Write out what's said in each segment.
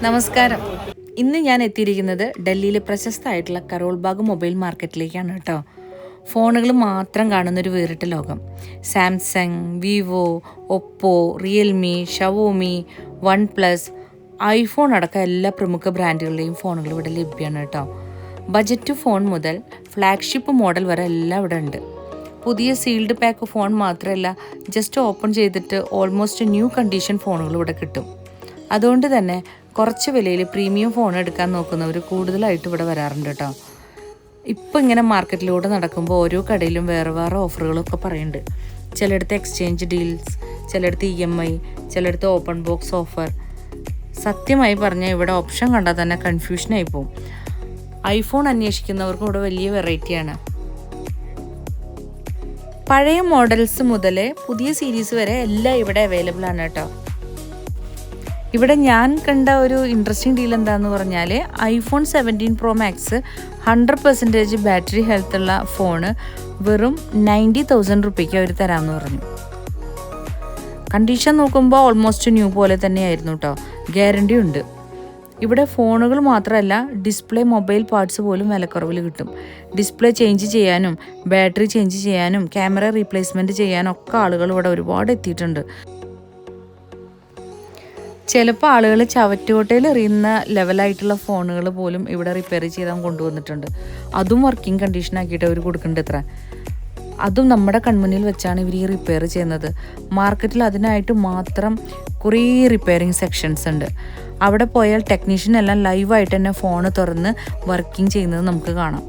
നമസ്കാരം. ഇന്ന് ഞാൻ എത്തിയിരിക്കുന്നത് ഡൽഹിയിലെ പ്രശസ്തമായിട്ടുള്ള കരോൾ ബാഗ് മൊബൈൽ മാർക്കറ്റിലേക്കാണ് കേട്ടോ. ഫോണുകൾ മാത്രം കാണുന്നൊരു വേറിട്ട ലോകം. Samsung, Vivo, Oppo, Realme, Xiaomi, one plus, iPhone അടക്കം എല്ലാ പ്രമുഖ ബ്രാൻഡുകളുടെയും ഫോണുകൾ ഇവിടെ ലഭ്യമാണ് കേട്ടോ. ബജറ്റ് ഫോൺ മുതൽ ഫ്ലാഗ്ഷിപ്പ് മോഡൽ വരെ എല്ലാം ഇവിടെ ഉണ്ട്. പുതിയ സീൽഡ് പാക്ക് ഫോൺ മാത്രമല്ല, ജസ്റ്റ് ഓപ്പൺ ചെയ്തിട്ട് ഓൾമോസ്റ്റ് ന്യൂ കണ്ടീഷൻ ഫോണുകൾ ഇവിടെ കിട്ടും. അതുകൊണ്ട് തന്നെ കുറച്ച് വിലയിൽ പ്രീമിയം ഫോൺ എടുക്കാൻ നോക്കുന്നവർ കൂടുതലായിട്ട് ഇവിടെ വരാറുണ്ട് കേട്ടോ. ഇപ്പോൾ ഇങ്ങനെ മാർക്കറ്റിലൂടെ നടക്കുമ്പോൾ ഓരോ കടയിലും വേറെ വേറെ ഓഫറുകളൊക്കെ പറയുന്നുണ്ട്. ചിലയിടത്ത് എക്സ്ചേഞ്ച് ഡീൽസ്, ചിലയിടത്ത് EMI, ചിലയിടത്ത് ഓപ്പൺ ബോക്സ് ഓഫർ. സത്യമായി പറഞ്ഞാൽ ഇവിടെ ഓപ്ഷൻ കണ്ടാൽ തന്നെ കൺഫ്യൂഷനായി പോകും. ഐഫോൺ അന്വേഷിക്കുന്നവർക്കും ഇവിടെ വലിയ വെറൈറ്റിയാണ്. പഴയ മോഡൽസ് മുതൽ പുതിയ സീരീസ് വരെ എല്ലാം ഇവിടെ അവൈലബിൾ ആണ് കേട്ടോ. ഇവിടെ ഞാൻ കണ്ട ഒരു ഇൻട്രസ്റ്റിംഗ് ഡീൽ എന്താണെന്ന് പറഞ്ഞാൽ, iPhone 17 Pro Max 100% battery health ഉള്ള ഫോണ് വെറും 90,000 റുപ്പിക്ക് അവർ തരാമെന്ന് പറഞ്ഞു. കണ്ടീഷൻ നോക്കുമ്പോൾ ഓൾമോസ്റ്റ് ന്യൂ പോലെ തന്നെയായിരുന്നു കേട്ടോ. ഗ്യാരണ്ടി ഉണ്ട്. ഇവിടെ ഫോണുകൾ മാത്രമല്ല, ഡിസ്പ്ലേ, മൊബൈൽ പാർട്സ് പോലും വിലക്കുറവിൽ കിട്ടും. ഡിസ്പ്ലേ ചേഞ്ച് ചെയ്യാനും ബാറ്ററി ചേഞ്ച് ചെയ്യാനും ക്യാമറ റീപ്ലേസ്മെൻറ്റ് ചെയ്യാനും ഒക്കെ ആളുകൾ ഇവിടെ ഒരുപാട് എത്തിയിട്ടുണ്ട്. ചിലപ്പോൾ ആളുകൾ ചവറ്റുകൊട്ടയിൽ എറിയുന്ന ലെവലായിട്ടുള്ള ഫോണുകൾ പോലും ഇവിടെ റിപ്പയർ ചെയ്താൽ കൊണ്ടുവന്നിട്ടുണ്ട്. അതും വർക്കിംഗ് കണ്ടീഷനാക്കിയിട്ട് അവർ കൊടുക്കുന്നുണ്ട് ഇത്ര. അതും നമ്മുടെ കൺമുന്നിൽ വെച്ചാണ് ഇവർ ഈ റിപ്പയർ ചെയ്യുന്നത്. മാർക്കറ്റിൽ അതിനായിട്ട് മാത്രം കുറേ റിപ്പയറിങ് സെക്ഷൻസ് ഉണ്ട്. അവിടെ പോയാൽ ടെക്നീഷ്യൻ എല്ലാം ലൈവായിട്ട് തന്നെ ഫോണ് തുറന്ന് വർക്കിംഗ് ചെയ്യുന്നത് നമുക്ക് കാണാം.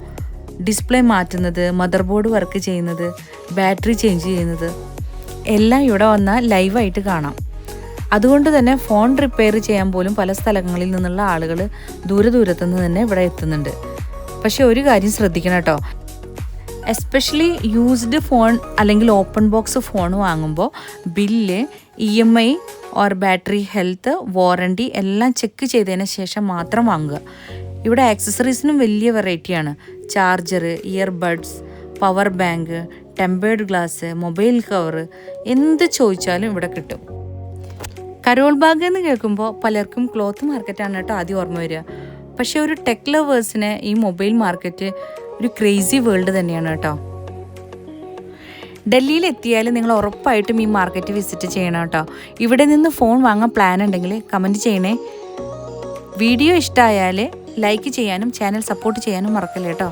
ഡിസ്പ്ലേ മാറ്റുന്നത്, മദർ ബോർഡ് വർക്ക് ചെയ്യുന്നത്, ബാറ്ററി ചേഞ്ച് ചെയ്യുന്നത് എല്ലാം ഇവിടെ വന്നാൽ ലൈവായിട്ട് കാണാം. അതുകൊണ്ട് തന്നെ ഫോൺ റിപ്പയർ ചെയ്യാൻ പോലും പല സ്ഥലങ്ങളിൽ നിന്നുള്ള ആളുകൾ ദൂരത്തു നിന്ന് തന്നെ ഇവിടെ എത്തുന്നുണ്ട്. പക്ഷെ ഒരു കാര്യം ശ്രദ്ധിക്കണം കേട്ടോ, എസ്പെഷ്യലി യൂസ്ഡ് ഫോൺ അല്ലെങ്കിൽ ഓപ്പൺ ബോക്സ് ഫോൺ വാങ്ങുമ്പോൾ bill, EMI or battery health, warranty എല്ലാം ചെക്ക് ചെയ്തതിന് ശേഷം മാത്രം വാങ്ങുക. ഇവിടെ ആക്സസറീസിനും വലിയ വെറൈറ്റിയാണ്. Charger, earbuds, power bank, tempered glass, mobile cover, എന്ത് ചോദിച്ചാലും ഇവിടെ കിട്ടും. കരോൾ ബാഗ് എന്ന് കേൾക്കുമ്പോൾ പലർക്കും ക്ലോത്ത് മാർക്കറ്റാണ് കേട്ടോ ആദ്യം ഓർമ്മ വരിക. പക്ഷേ ഒരു ടെക് ലവേഴ്സിന് ഈ മൊബൈൽ മാർക്കറ്റ് ഒരു ക്രേസി വേൾഡ് തന്നെയാണ് കേട്ടോ. ഡൽഹിയിൽ എത്തിയാൽ നിങ്ങൾ ഉറപ്പായിട്ടും ഈ മാർക്കറ്റ് വിസിറ്റ് ചെയ്യണം കേട്ടോ. ഇവിടെ നിന്ന് ഫോൺ വാങ്ങാൻ പ്ലാൻ ഉണ്ടെങ്കിൽ കമൻറ്റ് ചെയ്യണേ. വീഡിയോ ഇഷ്ടമായാൽ ലൈക്ക് ചെയ്യാനും ചാനൽ സപ്പോർട്ട് ചെയ്യാനും മറക്കല്ലേ കേട്ടോ.